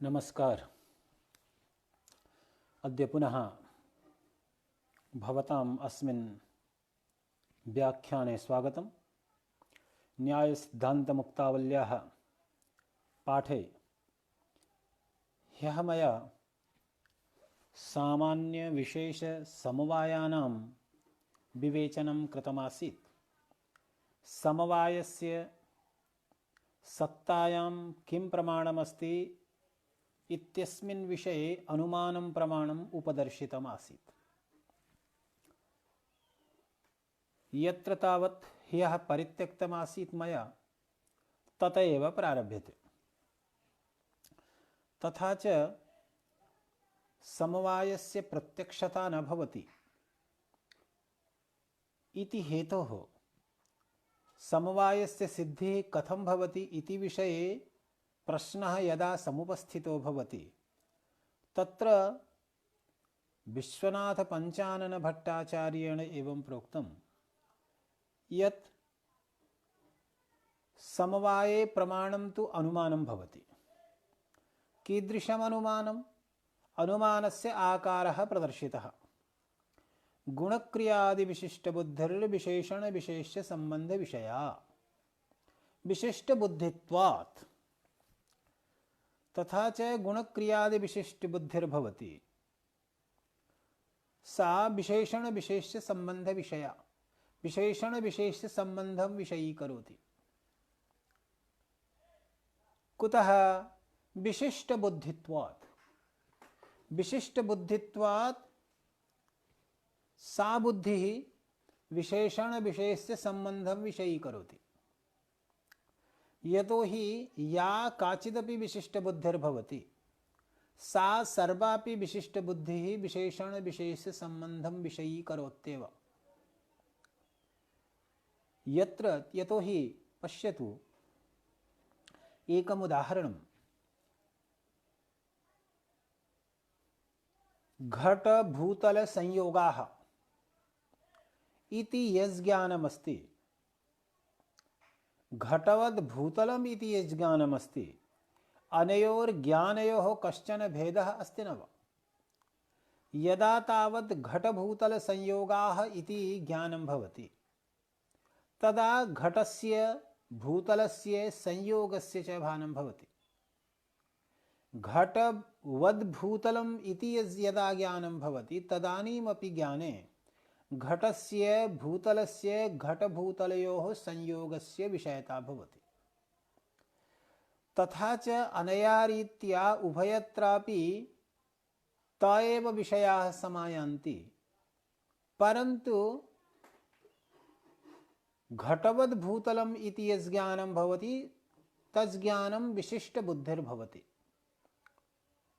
नमस्कार। अद्य पुनः भवताम् अस्मिन् व्याख्याने स्वागतम्। न्यायसिद्धान्तमुक्तावल्याः पाठे ह्यः मया सामान्यविशेषसमवायानां विवेचनं कृतमासीत्। समवायस्य सत्तायां किं प्रमाणमस्ति इत्यस्मिन् विषये अनुमानं प्रमाणम् उपदर्शितमासीत्। यत्र तावत् ह्यः परित्यक्तमासीत् मया तत एव प्रारभ्यते। तथा च समवायस्य प्रत्यक्षता न भवति इति हेतोः समवायस्य सिद्धिः कथं भवति इति विषये प्रश्नः यदा समुपस्थितो भवति तत्र विश्वनाथपञ्चाननभट्टाचार्येण एवं प्रोक्तं यत् समवाये प्रमाणं तु अनुमानं भवति। कीदृशम् अनुमानम्? अनुमानस्य आकारः प्रदर्शितः। गुणक्रियादिविशिष्टबुद्धिर्विशेषणविशेष्य विशिष्टबुद्धित्वात्। तथा च गुणक्रियादिविशिष्टबुद्धिर्भवति सा विशेषणविशेष्यसम्बन्धविषया, विशेषणविशेष्यसम्बन्धं विषयीकरोति। कुतः? विशिष्टबुद्धित्वात्। विशिष्टबुद्धित्वात् सा बुद्धिः विशेषणविशेष्यसम्बन्धं विषयीकरोति। यतो हि या काचिदपि विशिष्टबुद्धिर्भवति सा सर्वापि विशिष्टबुद्धिः विशेषणविशेष्यसम्बन्धं विषयीकरोत्येव। यतो हि पश्यतु, एकम् उदाहरणं। घटभूतलसंयोगाः इति यज्ज्ञानमस्ति, घटवद् भूतलम् इति यज्ज्ञानमस्ति, अनयोर्ज्ञानयोः कश्चन भेदः अस्ति न वा? यदा तावत् घटभूतलसंयोगाः इति ज्ञानं भवति तदा घटस्य भूतलस्य संयोगस्य च भानं भवति। घटवद्भूतलम् इति यदा ज्ञानं भवति तदानीमपि ज्ञाने घटस्य भूतलस्य घटभूतलयोः संयोगस्य विषयता भवति। तथा च अनया रीत्या उभयत्रापि त एव विषयाः समायान्ति, परन्तु घटवद्भूतलम् इति यज्ज्ञानं भवति तज्ज्ञानं विशिष्टबुद्धिर्भवति।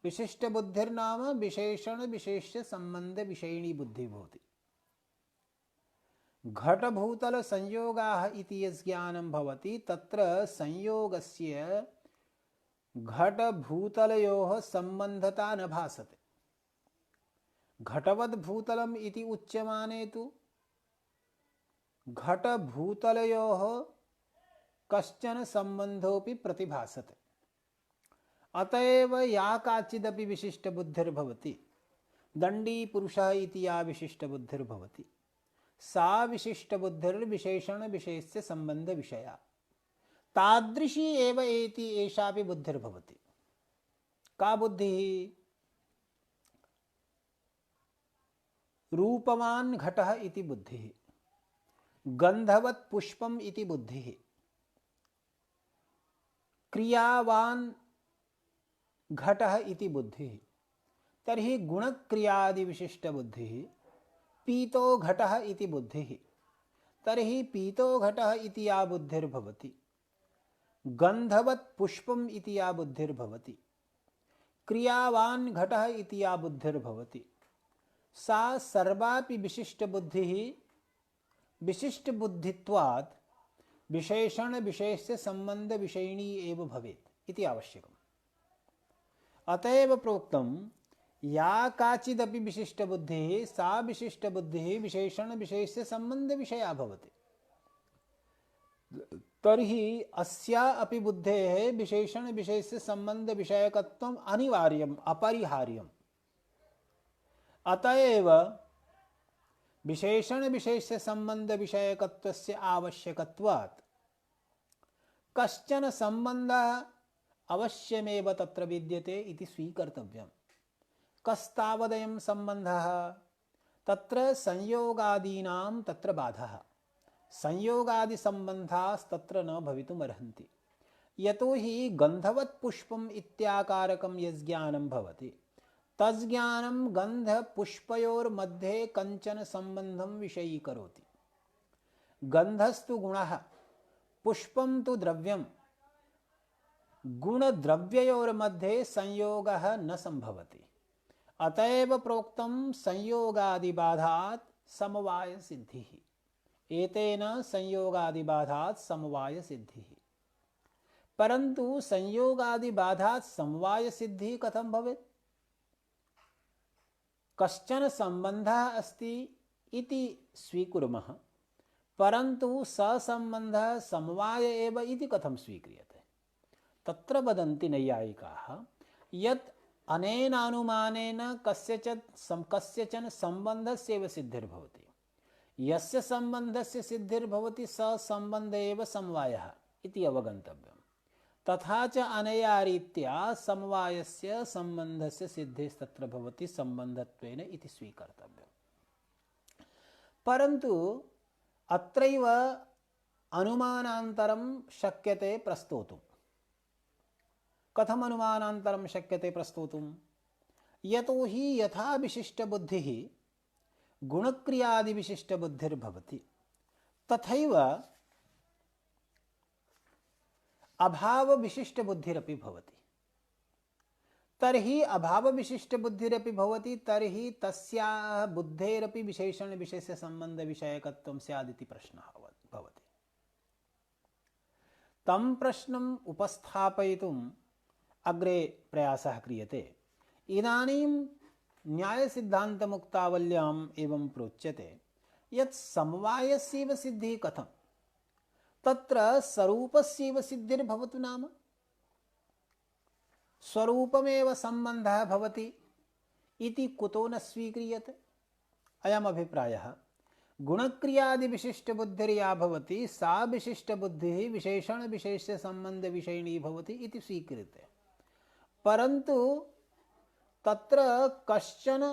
विशिष्टबुद्धिर्नाम विशेषणविशेष्यसम्बन्धविषयिणी बुद्धिः भवति। घटभूतलसंयोगाः इति यज्ज्ञानं भवति तत्र संयोगस्य घटभूतलयोः सम्बन्धता न भासते। घटवद्भूतलम् इति उच्यमाने तु घटभूतलयोः कश्चन सम्बन्धोऽपि प्रतिभासते। अतएव या काचिदपि विशिष्टबुद्धिर्भवति, दण्डीपुरुषः इति या विशिष्टबुद्धिर्भवति सा विशिष्टबुद्धिर्विशेषणविशेष्यसम्बन्धविषया, तादृशी एव एति एषापि बुद्धिर्भवति। का बुद्धिः? रूपवान् घटः इति बुद्धिः, गन्धवत् पुष्पम् इति बुद्धिः, क्रियावान् घटः इति बुद्धिः। तर्हि गुणक्रियादिविशिष्टबुद्धिः। पीतो घटः इति बुद्धिः। तर्हि पीतो घटः इति या बुद्धिर्भवति, गन्धवत् पुष्पम् इति या बुद्धिर्भवति, क्रियावान् घटः इति या बुद्धिर्भवति, सा सर्वापि विशिष्टबुद्धिः विशिष्टबुद्धित्वात् विशेषणविशेष्यसम्बन्धविषयिणी एव भवेत् इति आवश्यकम्। अतएव प्रोक्तं या काचिदपि विशिष्टबुद्धिः सा विशिष्टबुद्धिः विशेषणविशेष्यसम्बन्धविषया भवति। तर्हि अस्या अपि बुद्धेः विशेषण विशेष्य संबंध विषयकत्वम् अनिवार्यम् अपरिहार्यम्। अतएव विशेषण विशेष्य संबंध विषयकत्वस्य आवश्यकत्वात् कश्चन संबंधः अवश्यमेव तत्र विद्यते इति स्वीकर्तव्यम्। कस्तावदयं संबंधः? तत्र संयोगादीनां तत्र बाधः। संयोगादि संबंधास्तत्र न भवितुमर्हन्ति। यतो हि गन्धवत् पुष्पम् इत्याकारकं यज्ज्ञानं भवति तज्ज्ञानं गन्धपुष्पयोर्मध्ये कञ्चन संबंधं विषयीकरोति। गन्धस्तु गुणः, पुष्पं तु द्रव्यं। गुणद्रव्ययोर्मध्ये संयोगः न संभवति। अतएव प्रोक्तं संयोगादिबाधात् समवाय सिद्धिः। एतेन संयोगादिबाधात् समवाय सिद्धिः। परन्तु संयोगादिबाधात् समवाय सिद्धिः कथं भवेत्? कश्चन संबंधः अस्ति इति स्वीकुर्मः, परन्तु ससंबंधः समवाय एव इति कथं स्वीक्रियते? तत्र वदन्ति नैयायिकाः यत् अनेनानुमानेन कस्यचन संबंधस्यैव सिद्धिर्भवति। यस्य संबंधस्य सिद्धिर्भवति स संबंध एव समवायः इति अवगन्तव्यम्। तथा च अनया रीत्या समवायस्य संबंधस्य सिद्धिस्तत्र भवति संबंधत्वेन इति स्वीकर्तव्यम्। परन्तु अत्रैव अनुमानान्तरं शक्यते प्रस्तोतुम्। कथम् अनुमानान्तरं शक्यते प्रस्तोतुम्? यतो हि यथा विशिष्टबुद्धिः गुणक्रियादिविशिष्टबुद्धिर्भवति तथैव अभावविशिष्टबुद्धिरपि भवति। तर्हि अभावविशिष्टबुद्धिरपि भवति, तर्हि तस्याः बुद्धेरपि विशेषण विशेष्य संबंध विषयकत्वं स्यादिति प्रश्नः भवति। तं प्रश्नम् उपस्थापयितुम् अग्रे प्रयासः क्रियते। इदानीं न्यायसिद्धान्तमुक्तावल्याम् एवं प्रोच्यते यत् समवायस्यैव सिद्धिः कथम्? तत्र स्वरूपस्यैव सिद्धिर्भवतु नाम स्वरूपमेव संबंधः भवति इति कुतो न स्वीक्रियते? अयम् अभिप्रायः। गुणक्रियादि विशिष्टबुद्धिर्या भवति सा विशिष्टबुद्धिः विशेषण विशेष्य संबंध विषयिणी भवति इति स्वीक्रियते। परन्तु तत्र कश्चन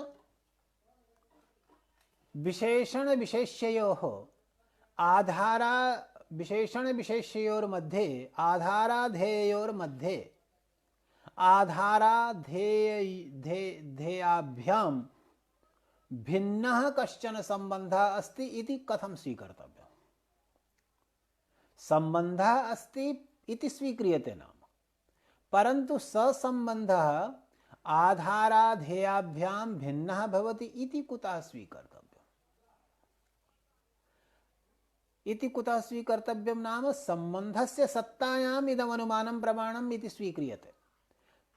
विशेषण विशेष्ययोः आधारा विशेषण विशेष्ययोर्मध्ये आधाराधेयोर्मध्ये आधाराधेयाभ्यां भिन्नः कश्चन संबंधः अस्ति इति कथं स्वीकर्तव्यः? संबंधः अस्ति इति स्वीक्रियते नाम, परन्तु ससंबंधः आधाराधेयाभ्यां भिन्नः भवति इति कुतः स्वीकर्तव्यम्? इति कुतः स्वीकर्तव्यं नाम संबंधस्य सत्तायाम् इदम् अनुमानं प्रमाणम् इति स्वीक्रियते।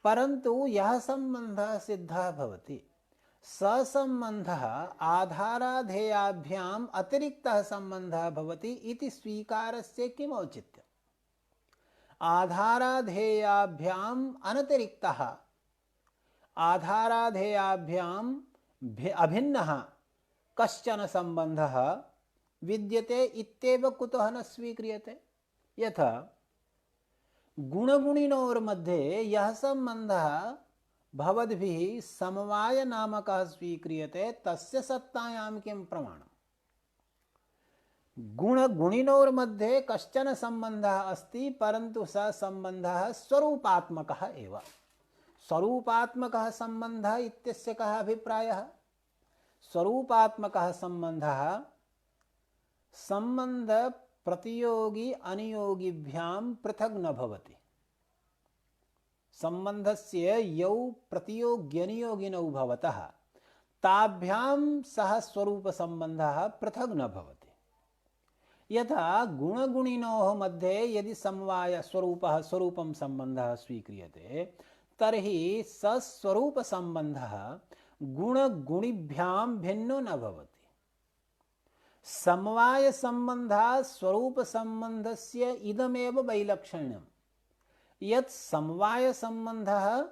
परन्तु यः संबंधः सिद्धः भवति ससंबंधः आधाराधेयाभ्याम् अतिरिक्तः संबंधः भवति इति स्वीकारस्य किम् औचित्यम्? आधाराधेयाभ्याम् अनतिरिक्तः आधाराधेयाभ्याम् अभिन्नः कश्चन संबंधः विद्यते इत्येव कुतः न स्वीक्रियते? यथा गुणगुणिनोर्मध्ये यः संबंधः भवद्भिः समवाय नामकः स्वीक्रियते तस्य सत्तायां किं प्रमाणम्? गुणगुणिनोर्मध्ये कश्चन संबंधः अस्ति, परन्तु स संबंधः स्वरूपात्मकः एव। स्वरूपात्मकः संबंधः इत्यस्य कः अभिप्रायः? स्वरूपात्मकः संबंधः संबंध प्रतियोगी अनियोगिभ्यां पृथक् न भवति। संबंधस्य यौ प्रतियोग्यनियोगिनौ भवतः ताभ्यां सह स्वरूप संबंधः पृथक् न भवति। यथा गुणगुणिनोः मध्ये यदि समवाय स्वरूपं संबंधः स्वीक्रियते तर्हि सस्वरूप संबंधः गुणगुणिभ्यां भिन्नो न भवति। समवाय संबंधात् स्वरूप संबंधस्य इदमेव वैलक्षण्यम्। यत् समवाय संबंधः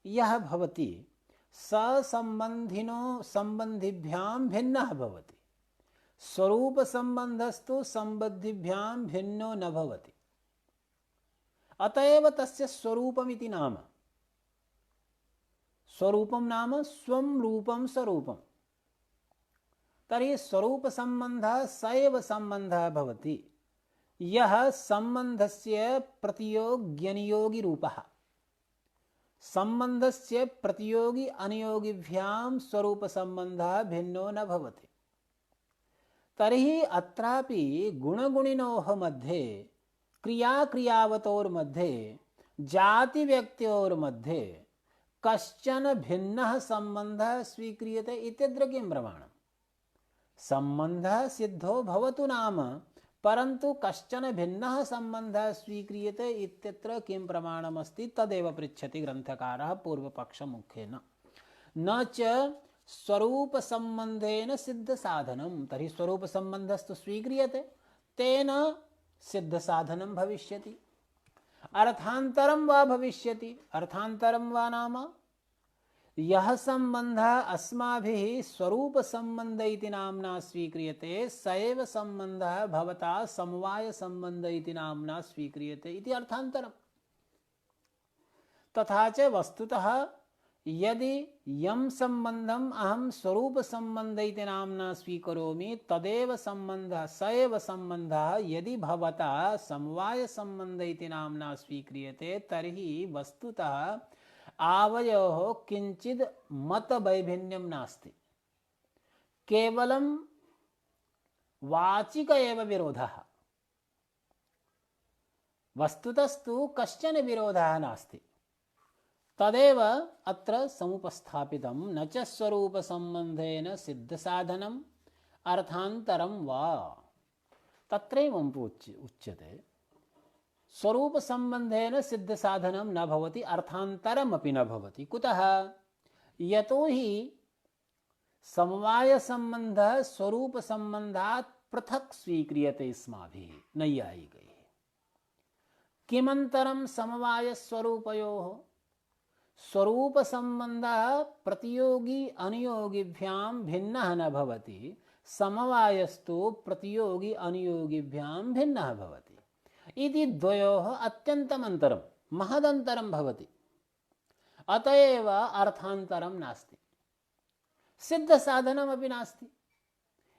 यः भवति स संबंधिनो संबंधिभ्यां भिन्नः भवति। स्वरूप संबंधस्तु संबंधिभ्यां भिन्नो न भवति। अतएव तस्य स्वरूपमिति नाम। स्वरूपं नाम स्वं रूपं स्वरूपं। तर्हि स्वरूप संबंधः स एव संबंधः भवति यः संबंधस्य प्रतियोग्यनियोगी रूपः। संबंधस्य प्रतियोगी अनियोगिभ्यां स्वरूप संबंधः भिन्नो न भवति। तर्हि अत्रापि गुणगुणिनोः मध्ये क्रियाक्रियावतोर्मध्ये जातिव्यक्त्योर्मध्ये कश्चन भिन्नः संबंधः स्वीक्रियते इत्यत्र किं प्रमाणम्? संबंधः सिद्धो भवतु नाम, परन्तु कश्चन भिन्नः संबंधः स्वीक्रियते इत्यत्र किं प्रमाणमस्ति तदेव पृच्छति ग्रन्थकारः पूर्वपक्षमुखेन। न च स्वरूप संबंधेन सिद्ध साधनम। तर्हि स्वरूप संबंधस्तु स्वीक्रियते, तेन सिद्ध साधनं भविष्यति। अर्थान्तरं वा भविष्यति। अर्थान्तरं वा नाम यः संबंधः अस्माभिः स्वरूप संबंध इति नाम्ना स्वीक्रियते स एव संबंधः भवता समवाय संबंध इति नाम्ना स्वीक्रियते इति अर्थान्तरम्। तथा च वस्तुतः यदि यं संबंधम् अहं स्वरूप संबंध इति नाम्ना स्वीकरोमि तदेव संबंधः स एव संबंधः यदि भवता समवाय संबंध इति नाम्ना स्वीक्रियते तर्हि वस्तुतः आवयोः किंचिद मत वैभिन्यं नास्ति। केवलं वाचिक एव विरोधः। वस्तुतस्तु कश्चन विरोधः नास्ति। तदेव अत्र समुपस्थापितं। न च स्वरूप संबंधेन सिद्ध साधनम् अर्थान्तरं वा। तत्रैवं उच्यते स्वरूप संबंधेन सिद्ध साधनं न भवति, अर्थान्तरमपि न भवति। कुतः? यतो हि समवाय संबंधः स्वरूप संबंधात् पृथक् स्वीक्रियते अस्माभिः नैयायिकैः। किमन्तरं समवाय स्वरूपयोः? स्वरूप संबंधः प्रतियोगी अनियोगिभ्यां भिन्नः न भवति, समवायस्तु प्रतियोगी अनियोगिभ्यां भिन्नः भवति। इति द्वयोः अत्यन्तम् अन्तरं, महदन्तरं भवति। अतएव अर्थान्तरं नास्ति, सिद्धसाधनमपि नास्ति।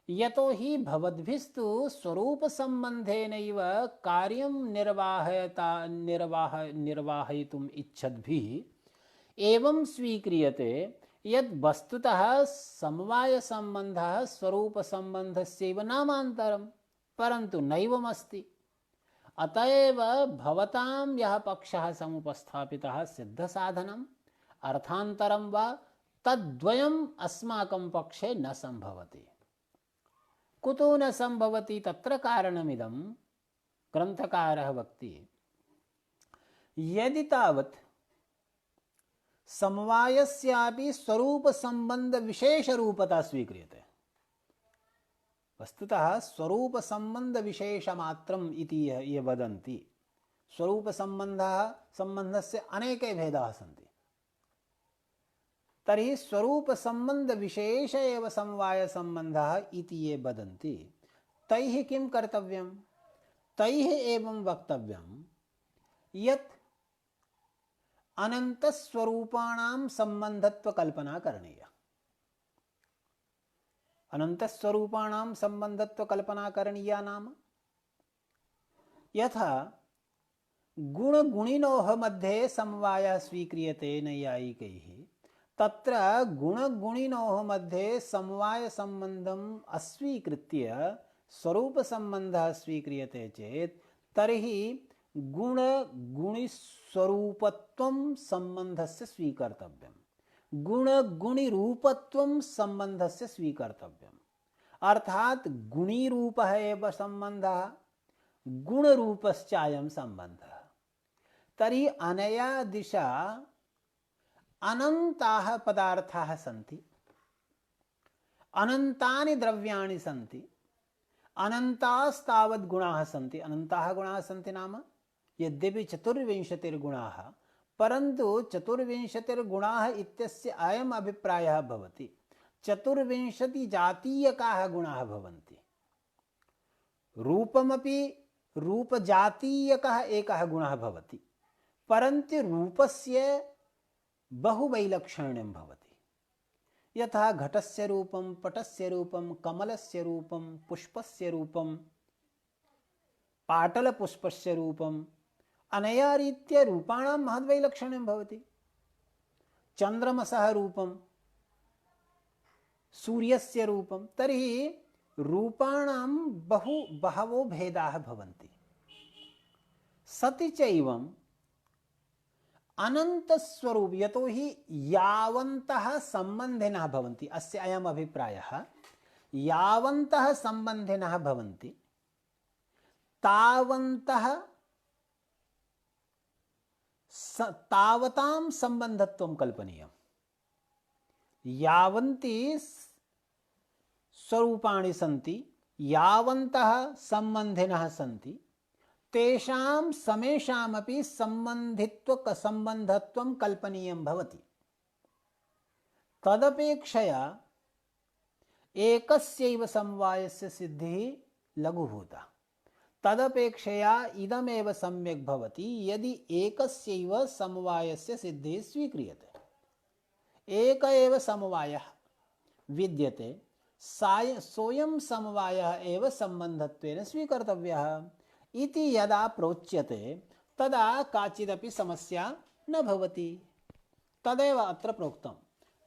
यतो हि भवद्भिस्तु स्वरूप संबंधेनैव कार्यं निर्वाहयितुम् इच्छद्भिः एवं स्वीक्रियते यद् वस्तुतः समवाय संबंधः स्वरूप संबंधस्यैव नामान्तरं, परन्तु नैवमस्ति। अतएव भवतां यः पक्षः समुपस्थापितः सिद्धसाधनम् अर्थान्तरं वा तद्द्वयम् अस्माकं पक्षे न संभवति। कुतो न संभवति? तत्र कारणमिदं ग्रन्थकारः वक्ति। यदि तावत् समवायस्यापि स्वरूप संबंध विशेष रूपता स्वीक्रियते, वस्तुतः स्वरूप संबंध विशेष मात्रम् इति ये वदन्ति। स्वरूप संबंधस्य अनेके भेदाः सन्ति। तर्हि स्वरूप संबंध विशेष एव समवाय संबंधः इति ये वदन्ति, तैः किं कर्तव्यं? तैः एवं वक्तव्यं यत् अनंत स्वरूपाणां संबंधत्व कल्पना करणीया। अनंत स्वरूपाणां संबंधत्व कल्पना करणीया नाम यथा गुणगुणिनोः मध्ये समवायः स्वीक्रियते नैयायिकैः, तत्र गुणगुणिनोः मध्ये समवाय संबंधम् अस्वीकृत्य स्वरूप संबंधः स्वीक्रियते चेत् तर्हि गुणगुणिस्वरूपत्वं संबंधस्य स्वीकर्तव्यम्, गुणगुणिरूपत्वं संबंधस्य स्वीकर्तव्यम्। अर्थात गुणिरूपः एव संबंधः, गुणरूपश्चायं संबंधः। तर्हि अनया दिशा अनन्ताः पदार्थाः सन्ति, अनन्तानि द्रव्याणि सन्ति। अनन्तास्तावद् गुणाः सन्ति। अनन्ताः गुणाः सन्ति नाम यद्यपि चतुर्विंशतिर्गुणाः, परन्तु चतुर्विंशतिर्गुणाः इत्यस्य अयम् अभिप्रायः भवति, चतुर्विंशतिजातीयकाः गुणाः भवन्ति। रूपमपि रूपजातीयकः एकः गुणः भवति, परन्तु रूपस्य बहुवैलक्षण्यं भवति। यथा घटस्य रूपं, पटस्य रूपं, कमलस्य रूपं, पुष्पस्य रूपं, पाटलपुष्पस्य रूपम्, अनया रीत्या रूपाणां महद्वैलक्षण्यं भवति। चन्द्रमसः रूपं, सूर्यस्य रूपं, तर्हि रूपाणां बहवो भेदाः भवन्ति। सति चैवम् अनन्तस्वरूप, यतोहि यावन्तः सम्बन्धिनः भवन्ति, अस्य अयम् अभिप्रायः, यावन्तः सम्बन्धिनः भवन्ति तावतां सम्बन्धत्वं कल्पनीयम्। यावन्ति स्वरूपाणि सन्ति, यावन्तः सम्बन्धिनः सन्ति, तेषां समेषामपि सम्बन्धत्वं कल्पनीयं भवति। तदपेक्षया एकस्यैव समवायस्य सिद्धिः लघुभूता। तदपेक्षया इदमेव सम्यक् भवति यदि एकस्यैव समवायस्य सिद्धिः स्वीक्रियते। एक एव समवायः विद्यते, सोऽयं समवायः एव सम्बन्धत्वेन स्वीकर्तव्यः इति यदा प्रोच्यते तदा काचिदपि समस्या न भवति। तदेव अत्र प्रोक्तं,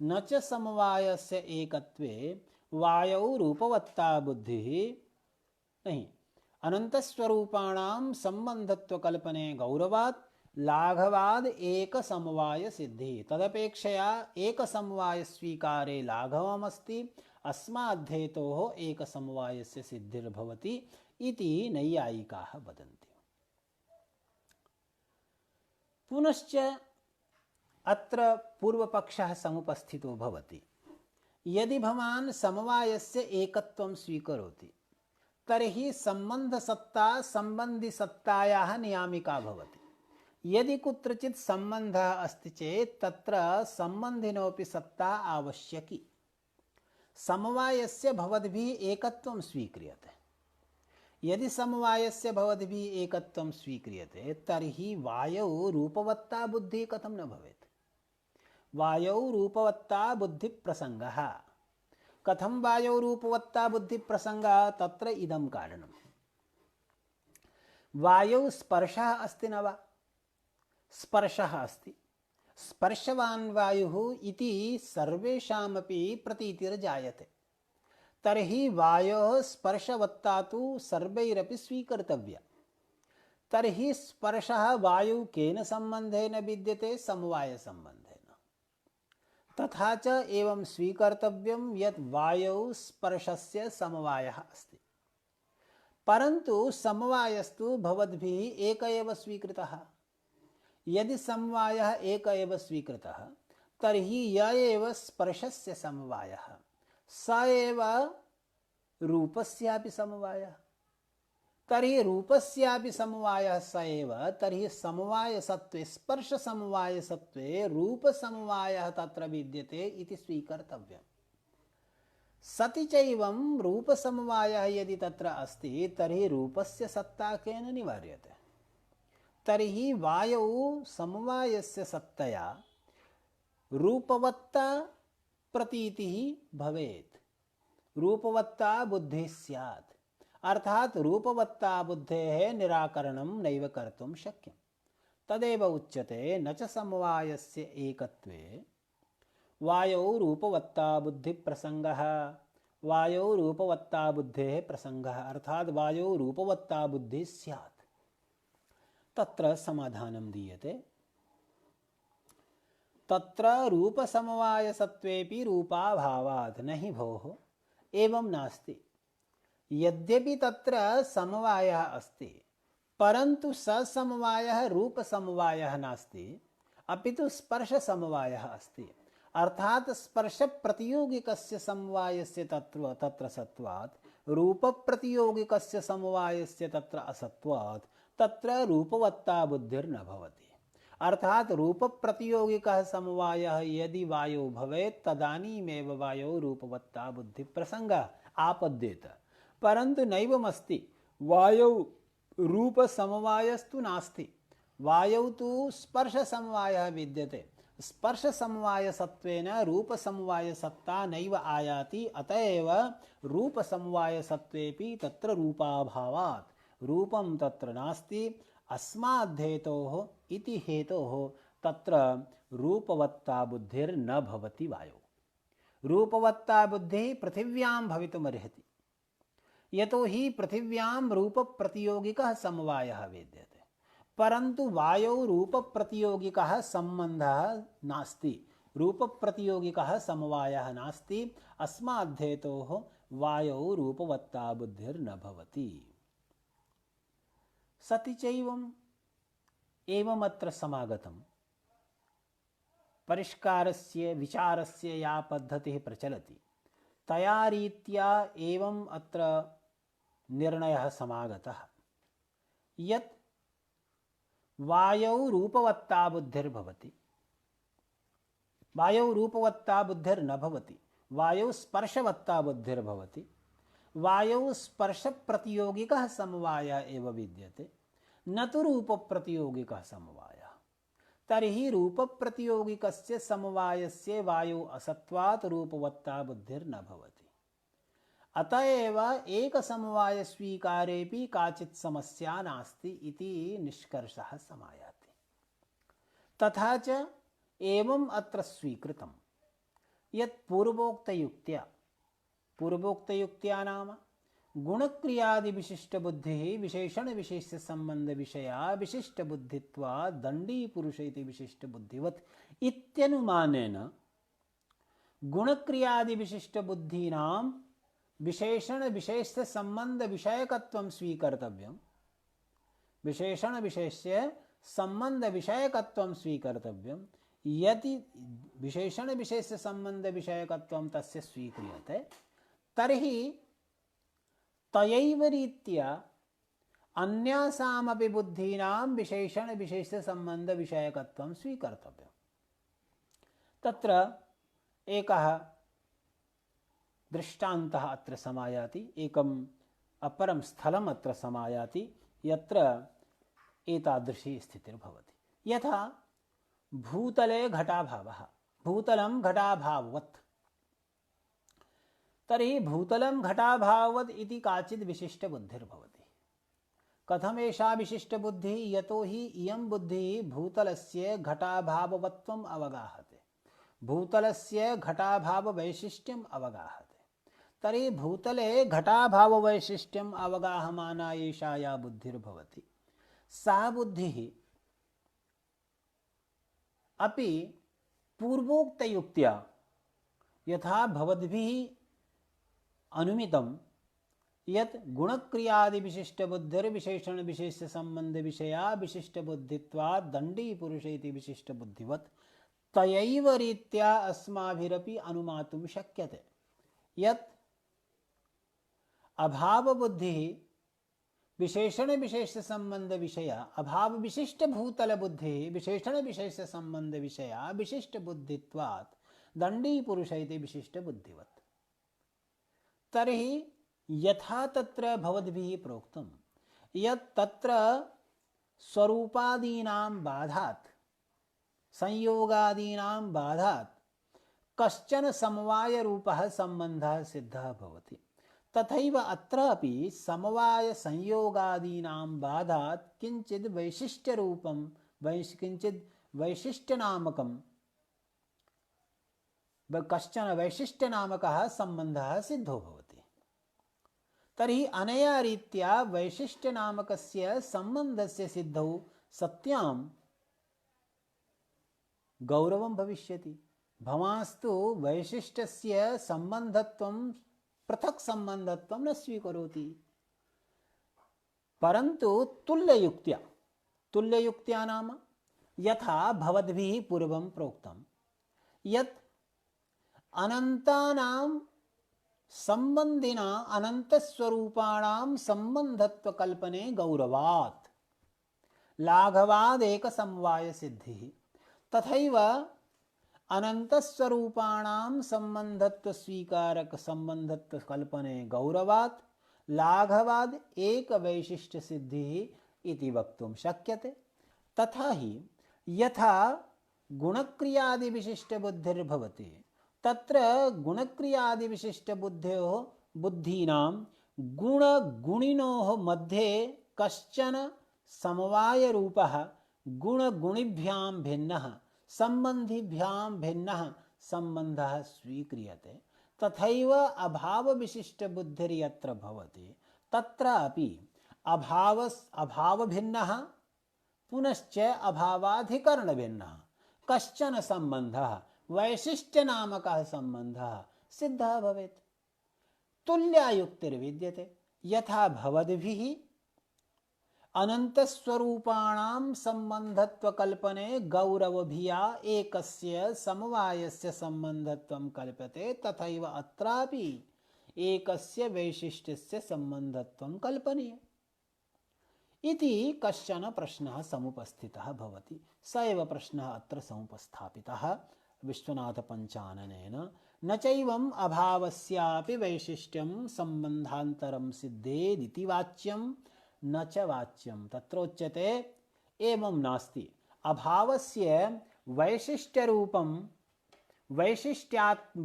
न च समवायस्य एकत्वे वायौ रूपवत्ता बुद्धिः नहीं, अनन्तस्वरूपाणां सम्बन्धत्वकल्पने गौरवात् लाघवाद एक समवाय सिद्धि। तदपेक्षया एक समवाय स्वीकारे लाघवमस्ति, अस्माद्धेतोः एक समवायस्य सिद्धिर्भवति इति नैयायिकाः वदन्ति। पुनश्च अत्र पूर्वपक्षः समुपस्थितो भवति। यदि भवान् समवायस्य एकत्वं स्वीकरोति तर्हि सम्बन्धसत्ता सम्बन्धिसत्तायाः नियामिका भवति। यदि कुत्रचित् सम्बन्धः अस्ति चेत् तत्र सम्बन्धिनोऽपि सत्ता आवश्यकी। समवायस्य भवद्भिः एकत्वं स्वीक्रियते। यदि समवायस्य भवद्भिः एकत्वं स्वीक्रियते तर्हि वायौ रूपवत्ता बुद्धिः कथं न भवेत्। वायौ रूपवत्ता बुद्धिप्रसङ्गः। कथं वायौ रूपवत्ता बुद्धिप्रसङ्गः? तत्र इदं कारणम्। वायौ स्पर्शः अस्ति न वा? स्पर्शः अस्ति। स्पर्शवान् वायुः इति सर्वेषामपि प्रतीतिर्जायते। तर्हि वायोः स्पर्शवत्ता तु सर्वैरपि स्वीकर्तव्या। तर्हि स्पर्शः वायुः केन सम्बन्धेन विद्यते? समवायसम्बन्धेन। तथा च एवं स्वीकर्तव्यं यत् वायौ स्पर्शस्य समवायः अस्ति, परन्तु समवायस्तु भवद्भिः एक एव स्वीकृतः। यदि समवायः एक एव स्वीकृतः तर्हि य एव स्पर्शस्य समवायः, स एव रूपस्यापि समवायः। तर्हि रूपस्यापि समवायः स एव। तर्हि समवायसत्वे, स्पर्शसमवायसत्वे रूपसमवायः तत्र विद्यते इति स्वीकर्तव्यम्। सति चैवं रूपसमवायः यदि तत्र अस्ति तर्हि रूपस्य सत्ता केन निवार्यते? तर्हि वायौ समवायस्य सत्तया रूपवत्ता प्रतीतिः भवेत्, रूपवत्ता बुद्धिः स्यात्। अर्थात रूपवत्ता बुद्धेः निराकरणं नैव कर्तुं शक्यं। तदेव उच्यते न च समवायस्य एकत्वे वायौ रूपवत्ता बुद्धिप्रसङ्गः। वायौ रूपवत्ता बुद्धेः प्रसङ्गः अर्थात वायौ रूपवत्ता बुद्धिः स्यात्। तत्र समाधानं दीयते। तत्र रूपसमवायसत्वेपि रूपाभावात्। नहि भोः, एवं नास्ति। यद्यपि तत्र समवायः अस्ति परन्तु स समवायः रूपसमवायः नास्ति, अपितु स्पर्शसमवायः अस्ति। अर्थात स्पर्शप्रतियोगिकस्य समवायस्य तत्र सत्वात् रूप प्रतियोगिकस्य समवायस्य तत्र असत्वात् तत्र रूपवत्ता बुद्धिर्न भवति। अर्थात रूप प्रतियोगिकः समवायः यदि वायौ भवेत् तदानीमेव वायौ रूपवत्ता बुद्धि प्रसंगः आपद्येत, परन्तु नैवमस्ति। वायौ रूप समवायस्तु नास्ति, वायौ तु स्पर्श समवायः विद्यते। स्पर्श समवाय सत्वेन रूप समवाय सत्ता नैव आयाति, अतएव रूप समवाय सत्वेपि तत्र रूपाभावात् रूपं तत्र नास्ति। अस्माद्धेतोः इति हेतोः तत्र रूपवत्ता बुद्धिर्न भवति वायौ। रूपवत्ता बुद्धिः पृथिव्यां भवितुमर्हति, यतो हि पृथिव्यां रूप प्रतियोगिकः समवायः विद्यते, परन्तु वायौ रूप प्रतियोगिकः सम्बन्धः नास्ति, रूप प्रतियोगिकः समवायः नास्ति। अस्माद्धेतोः वायौ रूपवत्ता बुद्धिर्न भवति। सति चैवम् एवमत्र समागतं परिष्कारस्य विचारस्य या पद्धतिः प्रचलति तया रीत्या एवं अत्र निर्णयः समागतः यत् वायौ रूपवत्ता बुद्धिर्भवति, वायौ रूपवत्ता बुद्धिर्न भवति, वायौ स्पर्शवत्ता बुद्धिर्भवति, वायौ स्पर्श प्रतियोगिकः समवायः एव विद्यते, न तु रूप प्रतियोगिकः समवायः। तर्हि रूप प्रतियोगिकस्य समवायस्य वायौ असत्वात् रूपवत्ता बुद्धिर्न भवति। अतएव एक समवाय स्वीकारेपि काचित् समस्या नास्ति इति निष्कर्षः समायाति। तथा च एवम् अत्र स्वीकृतं यत् पूर्वोक्तयुक्त्या नाम गुणक्रियादि विशिष्ट बुद्धिः विशेषण विशेष संबंध विषया विशिष्ट बुद्धित्वात् दंडी पुरुष इति विशिष्ट बुद्धिवत् इत्यनुमानेन गुणक्रियादि विशिष्ट बुद्धीनां विशेषण विशेष संबंध विषयकत्वं स्वीकर्तव्यं, विशेषण विशेष संबंध विषयकत्वं स्वीकर्तव्यं। यदि विशेषण विशेष संबंध विषयकत्वं तस्य स्वीक्रियते तर्हि तयैव रीत्या अन्यासामपि बुद्धीनां विशेषण विशेष संबंध विषयकत्वं स्वीकर्तव्यं। तत्र एकः दृष्टान्तः अत्र समायाति, एकम् अपरं स्थलम् अत्र समायाति यत्र एतादृशी स्थितिर्भवति। यथा भूतले घटाभावः, भूतलं घटाभाववत्, तर्हि भूतलं घटाभाववत् इति काचित् विशिष्ट बुद्धिर्भवति। कथम एषा विशिष्ट बुद्धिः? यतो हि इयं बुद्धिः भूतलस्य घटाभाववत्वम् अवगाहते, भूतलस्य घटाभाव वैशिष्ट्यम् अवगाहते। तर्हि भूतले घटाभाव वैशिष्ट्यम् अवगाहमाना एषा या बुद्धिर्भवति सा बुद्धिः अपि पूर्वोक्तयुक्त्या यथा भवद्भिः अनुमितं यत् गुणक्रियादि विशिष्ट बुद्धिर्विशेषण विशेष संबंध विषया विशिष्ट बुद्धित्वात् दंडी पुरुष इति विशिष्ट बुद्धिवत् तयैव रीत्या अस्माभिरपि अनुमातुं शक्यते यत् अभाव बुद्धिः विशेषण विशेष संबंध विषया अभाव विशिष्ट भूतल बुद्धिः विशेषण विशेष संबंध विषया विशिष्ट बुद्धित्वात् दंडी पुरुष इति विशिष्ट बुद्धिवत्। तर्हि यथा तत्र भवद्भिः प्रोक्तं यत् तत्र स्वरूपादीनां बाधात् संयोगादीनां बाधात् कश्चन समवाय रूपः संबंधः सिद्धः भवति, तथैव अत्र अपि समवाय संयोगादीनां बाधात् किंचित् वैशिष्ट्य रूपं किंचित् वैशिष्ट्यनामकं कश्चन वैशिष्ट्यनामकः संबंधः सिद्धो भवति। तर्हि अनया रीत्या वैशिष्ट्यनामकस्य संबंधस्य सिद्धौ सत्यां गौरवं भविष्यति। भवांस्तु वैशिष्ट्यस्य संबंधत्वं पृथक् संबंधत्वं न स्वीकरोति, परन्तु तुल्ययुक्त्या नाम यथा भवद्भिः पूर्वं प्रोक्तं यत् अनन्तानां संबंधिना अनंतस्वरूपाणां संबंधत्व कल्पने गौरवात् लाघवाद एक समवाय सिद्धि तथैव अनंतस्वरूपाणां संबंधत्व स्वीकारक संबंधत्व कल्पने गौरवात् लाघवाद एक वैशिष्ट्य सिद्धि इति वक्तुं शक्यते। तथा ही यथा गुणक्रियादि विशिष्ट बुद्धिर्भवति तत्र गुणक्रियादि विशिष्ट बुद्धयोः बुद्धीनां गुणगुणिनोः मध्ये कश्चन समवाय रूपः गुणगुणिभ्यां भिन्नः संबंधिभ्यां भिन्नः संबंधः स्वीक्रियते। तथैव अभाव विशिष्ट बुद्धिर्यत्र भवति तत्र अपि अभाव भिन्नः पुनश्च अभावाधिकरण भिन्नः कश्चन संबंधः वैशिष्ट्य नामकः संबंधः सिद्धः भवेत्। तुल्यायुक्तिर्विद्यते यथा भवद्भिः अनन्तस्वरूपाणां संबंधत्व कल्पने गौरवभिया एकस्य समवायस्य संबंधत्वं कल्प्यते तथैव अत्रापि एकस्य वैशिष्ट्यस्य संबंधत्वं कल्पनीयम् इति कश्चन प्रश्नः समुपस्थितः भवति। स एव प्रश्नः अत्र समुपस्थापितः विश्वनाथपञ्चाननेन। न चैवम् अभावस्यापि वैशिष्ट्यं सम्बन्धान्तरं सिद्धेदिति वाच्यं न च वाच्यं। तत्रोच्यते एवं नास्ति अभावस्य वैशिष्ट्यरूपं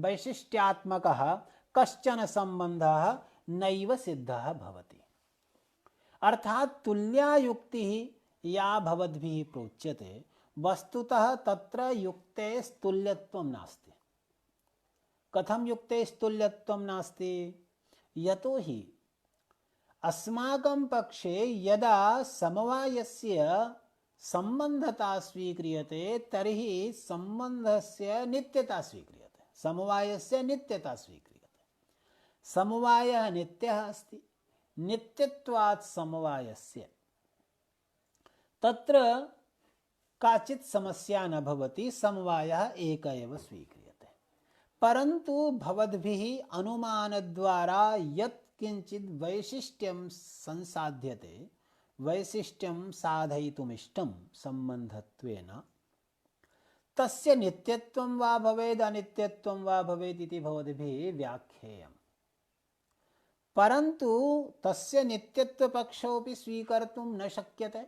वैशिष्ट्यात्मकः कश्चन संबंधः नैव सिद्धः भवति। अर्थात तुल्यायुक्तिः या भवद्भिः प्रोच्यते वस्तुतः तत्र युक्तेस्तुल्यत्वं नास्ति। कथं युक्तेस्तुल्यत्वं नास्ति? यतोहि अस्माकं पक्षे यदा समवायस्य संबंधता स्वीक्रियते तर्हि संबंधस्य नित्यता स्वीक्रियते, समवायस्य नित्यता स्वीक्रियते। समवायः नित्यः अस्ति, नित्यत्वात् समवायस्य तत्र काचित् समस्या न भवति, समवायः एक एव स्वीक्रियते। परन्तु भवद्भिः अनुमानद्वारा यत् किंचित् वैशिष्ट्यं संसाध्यते, वैशिष्ट्यं साधयितुमिष्टं संबंधत्वेन तस्य नित्यत्वं वा भवेद् अनित्यत्वं वा भवेत् इति भवद्भिः व्याख्येयम्। परन्तु तस्य नित्यत्वपक्षोऽपि स्वीकर्तुं न शक्यते,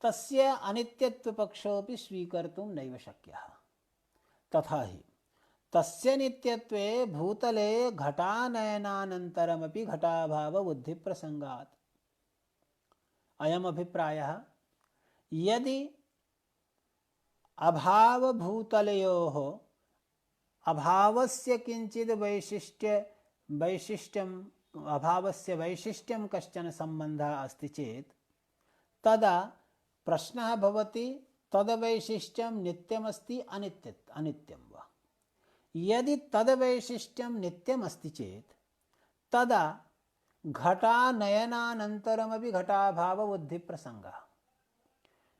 तस्य अनित्यत्वपक्षोऽपि स्वीकर्तुं नैव शक्यः। तथा हि तस्य नित्यत्वे भूतले घटानयनानन्तरमपि घटाभाव बुद्धिप्रसंगात्। अयम् अभिप्रायः यदि अभावभूतलयोः अभावस्य किंचित् वैशिष्ट्यम् अभावस्य वैशिष्ट्यं कश्चन संबंधः अस्ति चेत् तदा प्रश्नः भवति तद्वैशिष्ट्यं नित्यमस्ति अनित्यं वा। यदि तद्वैशिष्ट्यं नित्यमस्ति चेत् तदा घटानयनानन्तरमपि घटाभावबुद्धिप्रसंगः।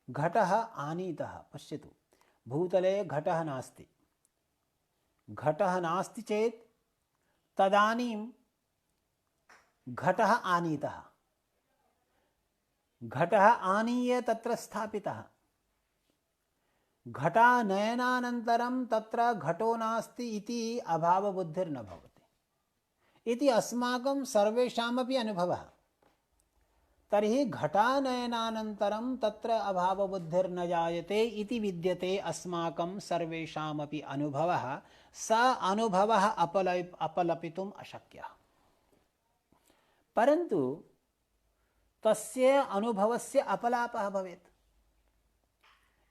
घटः आनीतः, पश्यतु भूतले घटः नास्ति, घटः नास्ति चेत् तदानीं घटः आनीतः, घटः आनीय तत्र स्थापितः, घटानयनानन्तरं तत्र घटो नास्ति इति अभावबुद्धिर्न भवति इति अस्माकं सर्वेषामपि अनुभवः। तर्हि घटानयनानन्तरं तत्र अभावबुद्धिर्न जायते इति विद्यते अस्माकं सर्वेषामपि अनुभवः। स अनुभवः अपलपितुम् अशक्यः। परन्तु तस्य अनुभवस्य अपलापः भवेत्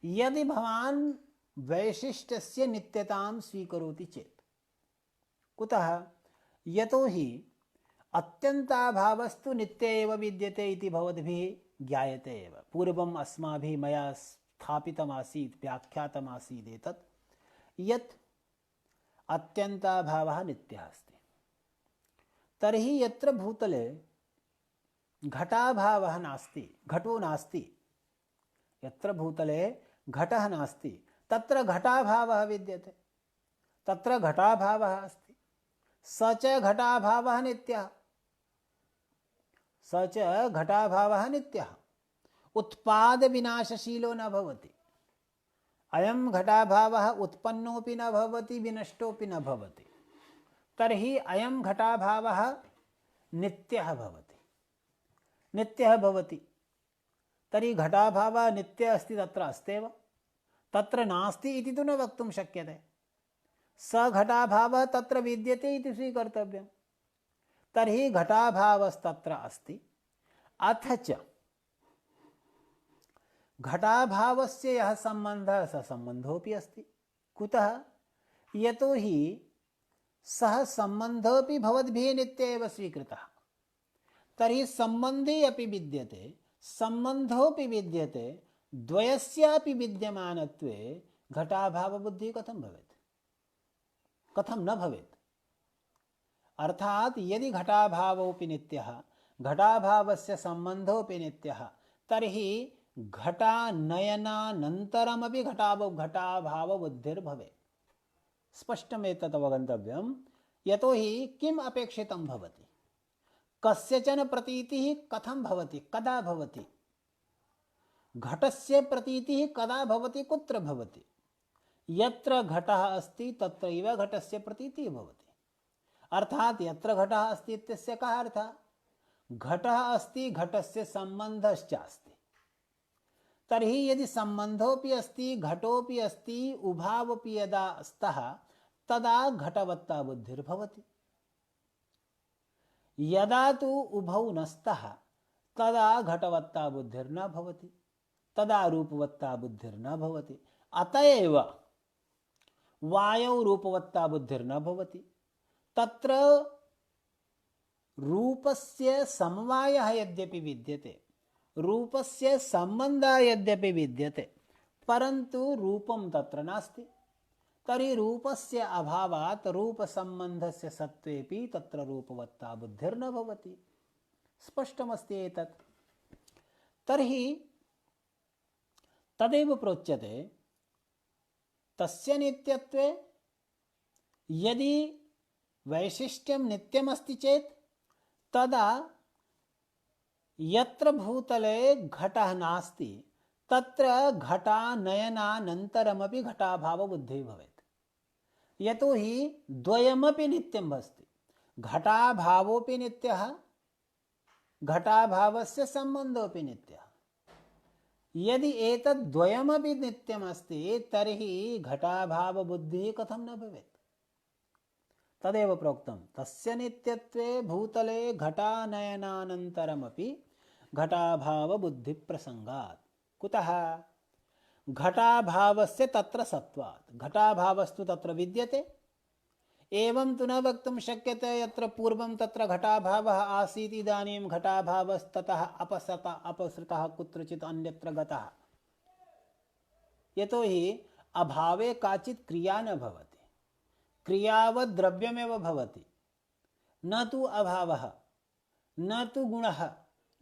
यदि भवान् वैशिष्ट्यस्य नित्यतां स्वीकरोति चेत्। कुतः? यतोहि अत्यन्ताभावस्तु नित्य एव विद्यते इति भवद्भिः ज्ञायते एव। पूर्वम् अस्माभिः मया स्थापितमासीत्, व्याख्यातमासीत् एतत् यत् अत्यन्ताभावः नित्यः अस्ति। तर्हि यत्र भूतले घटाभावः नास्ति, घटो नास्ति, यत्र भूतले घटः नास्ति तत्र घटाभावः विद्यते, तत्र घटाभावः अस्ति। स च घटाभावः नित्यः, स च घटाभावः नित्यः, उत्पाद विनाशशीलो न भवति। अयं घटाभावः उत्पन्नोऽपि न भवति विनष्टोऽपि न भवति, तर्हि अयं घटाभावः नित्यः भवति, नित्यः भवति। तर्हि घटाभावः नित्यः अस्ति तत्र अस्त्येव, तत्र नास्ति इति तु न वक्तुं शक्यते। स घटाभावः तत्र विद्यते इति स्वीकर्तव्यं। तर्हि घटाभावस्तत्र अस्ति, अथ च घटाभावस्य यः सम्बन्धः स सम्बन्धोऽपि अस्ति। कुतः? यतोहि सः सम्बन्धोऽपि भवद्भिः नित्य एव स्वीकृतः। तर्हि सम्बन्धे अपि विद्यते, सम्बन्धोऽपि विद्यते, द्वयस्यापि विद्यमानत्वे घटाभावबुद्धिः कथं भवेत्? कथं न भवेत्? अर्थात् यदि घटाभावोऽपि नित्यः, घटाभावस्य सम्बन्धोऽपि नित्यः, तर्हि घटानयनानन्तरमपि घटाभावबुद्धिर्भवेत्। स्पष्टमेतत् अवगन्तव्यं। यतोहि किम् अपेक्षितं भवति? कस्यचन प्रतीतिः कथं भवति, कदा भवति? घटस्य प्रतीतिः कदा भवति, कुत्र भवति? यत्र घटः अस्ति तत्रैव घटस्य प्रतीतिः भवति। अर्थात् यत्र घटः अस्ति इत्यस्य कः अर्थः? घटः अस्ति, घटस्य सम्बन्धश्च अस्ति। तर्हि यदि सम्बन्धोऽपि अस्ति, घटोऽपि अस्ति, उभावपि यदा स्तः तदा घटवत्ता बुद्धिर्भवति। यदा तु उभौ न स्तः तदा घटवत्ता बुद्धिर्न भवति, तदा रूपवत्ता बुद्धिर्न भवति। अतएव वायौ रूपवत्ता बुद्धिर्न भवति। तत्र रूपस्य समवायः यद्यपि विद्यते, रूपस्य सम्बन्धः यद्यपि विद्यते, परन्तु रूपं तत्र नास्ति। तर्हि रूपस्य अभावात् रूपसम्बन्धस्य सत्त्वेपि तत्र रूपवत्ता बुद्धिर्न भवति। स्पष्टमस्ति एतत्। तर्हि तदेव प्रोच्यते तस्य नित्यत्वे यदि वैशिष्ट्यं नित्यमस्ति चेत् तदा यत्र भूतले घटः नास्ति तत्र घटानयनानन्तरमपि घटाभावबुद्धिः भवेत्। यतोहि द्वयमपि नित्यम् अस्ति, घटाभावोऽपि नित्यः, घटाभावस्य सम्बन्धोऽपि नित्यः। यदि एतद्द्वयमपि नित्यमस्ति तर्हि घटाभावबुद्धिः कथं न भवेत्? तदेव प्रोक्तं तस्य नित्यत्वे भूतले घटानयनानन्तरमपि घटाभावबुद्धिप्रसङ्गात्। कुतः? घटाभावस्य तत्र सत्त्वात्। घटाभावस्तु तत्र विद्यते। एवं तु न वक्तुं शक्यते यत्र पूर्वं तत्र घटाभावः आसीत् इदानीं घटाभावस्ततः अपसृतः कुत्रचित् अन्यत्र गतः। यतोहि अभावे काचित् क्रिया न भवति, क्रियावद् द्रव्यमेव भवति, न तु अभावः, न तु गुणः,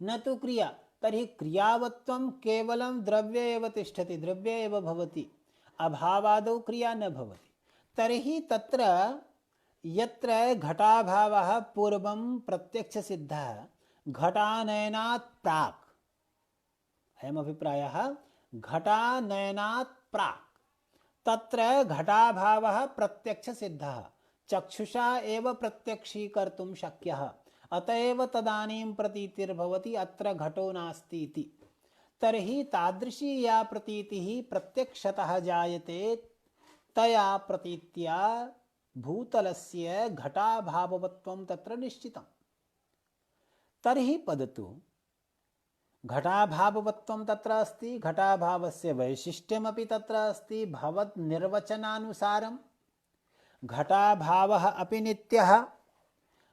न तु क्रिया। तर्हि क्रियावत्वं केवलं द्रव्ये एव तिष्ठति, द्रव्ये एव भवति, अभावादौ क्रिया न भवति। तर्हि तत्र यत्र घटाभावः पूर्वं प्रत्यक्षसिद्धः घटानयनात् प्राक्, अयम् अभिप्रायः, घटानयनात् प्राक् तत्र घटाभावः प्रत्यक्षसिद्धः, चक्षुषा एव प्रत्यक्षीकर्तुं शक्यः। अतएव तदानीं प्रतीतिर्भवति अत्र घटो नास्ति इति। तर्हि तादृशी या प्रतीतिः प्रत्यक्षतः जायते तया प्रतीत्या भूतलस्य घटाभाववत्वं तत्र निश्चितम्। तर्हि पदतु घटाभाववत्वं तत्र अस्ति, घटाभावस्य वैशिष्ट्यमपि तत्र अस्ति भवत् निर्वचनानुसारं। घटाभावः अपि नित्यः,